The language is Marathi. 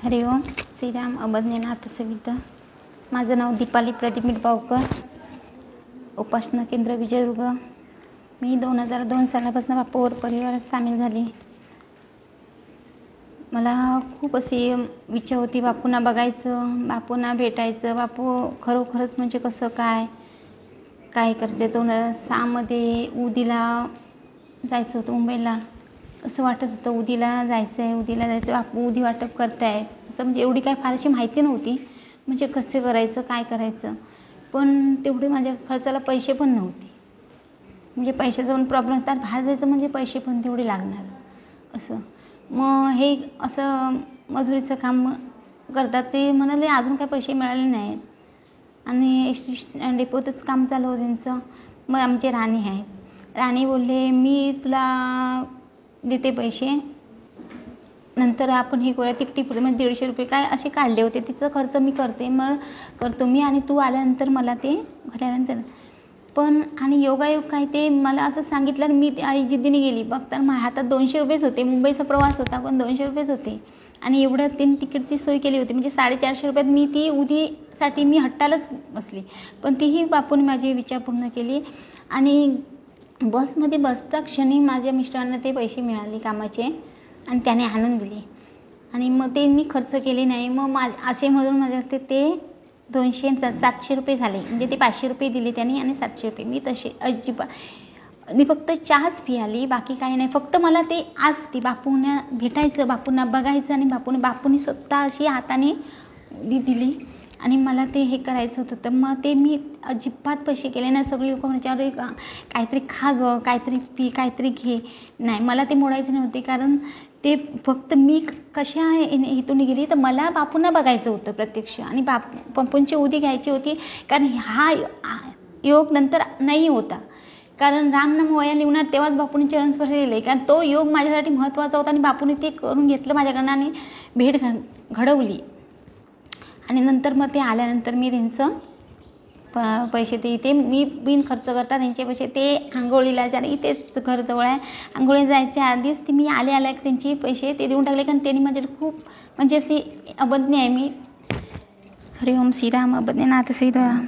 हरिओम श्रीराम अभज्ञनाथ सविता। माझं नाव दीपाली प्रदीप मिटबावकर, उपासना केंद्र विजयदुर्ग। मी 2002 सालापासून बापूवर परिवारात सामील झाली। मला खूप अशी इच्छा होती बापूंना बघायचं, बापूंना भेटायचं। बापू खरोखरच म्हणजे कसं काय करायचं। 2006 मध्ये उदीला जायचं होतं मुंबईला। असं वाटत होतं उदीला जायचं आहे, बापू उदी वाटप करतायत। असं म्हणजे एवढी काय फारशी माहिती नव्हती, म्हणजे कसं करायचं काय करायचं। पण तेवढे माझ्या खर्चाला पैसे पण नव्हते, म्हणजे पैशाचा पण प्रॉब्लेम होता। बाहेर जायचं म्हणजे पैसे पण तेवढे लागणार असं। मग हे असं मजुरीचं काम करतात ते म्हणाले अजून काय पैसे मिळाले नाहीत, आणि डेपोतच काम चालू होतं त्यांचं। मग आमचे राणी आहेत, राणी बोलले मी तुला देते पैसे, नंतर आपण हे करूया। तिकटी पुढे म्हणजे 150 रुपये काय असे काढले होते, तिचा खर्च मी करतो मी, आणि तू आल्यानंतर मला ते घरी आल्यानंतर। पण आणि योगायोग काय ते मला असं सांगितलं, मी आई जिद्दीने गेली। बघता माझ्या हातात 200 रुपयेच होते, मुंबईचा प्रवास होता पण 200 रुपयेच होते, आणि एवढं त्यांनी तिकीटची सोय केली होती। म्हणजे 450 रुपयात मी ती उदीसाठी मी हट्टालाच बसली, पण तीही बापूने माझी इच्छा पूर्ण केली। आणि बसमध्ये बसता क्षणी माझ्या मिस्टरांना ते पैसे मिळाले कामाचे, आणि त्याने आणून दिले, आणि मग ते मी खर्च केले नाही। मग असे म्हणून माझ्या ते 700 रुपये झाले। म्हणजे ते 500 रुपये दिले त्यांनी आणि 700 रुपये मी तसे अजिबात। मी फक्त चहाच पियाली, बाकी काही नाही। फक्त मला ते आज होती बापूंना भेटायचं, बापूंना बघायचं, आणि बापूंनी स्वतः अशी हाताने दिली, आणि मला ते हे करायचं होतं। तर मग ते मी अजिबात पैसे केले नाही। सगळी लोक म्हणायचे काहीतरी खा गं, काहीतरी पी, काहीतरी घे। नाही, मला ते मोडायचे नव्हते, कारण ते फक्त मी कशा इथून गेली तर मला बापूंना बघायचं होतं प्रत्यक्ष, आणि बापूंची उदी घ्यायची होती। कारण हा योग नंतर नाही होता, कारण रामनाम वया लिहणार तेव्हाच बापूंनी चरणस्पर्श दिले, कारण तो योग माझ्यासाठी महत्त्वाचा होता, आणि बापूंनी ते करून घेतलं माझ्याकडनं, आणि भेट घडवली। आणि नंतर मग ते आल्यानंतर मी त्यांचं पैसे ते इथे मी बिन खर्च करता त्यांचे पैसे ते आंघोळीला जाणे, इथेच घर जवळ आहे, आंघोळीला जायच्या आधीच ते मी आल्या त्यांचे पैसे ते देऊन टाकले, कारण त्यांनी माझ्याला खूप म्हणजे अशी अभज्ञ आहे मी। हरिओम श्रीराम अभज्ञनाथ श्रीराम।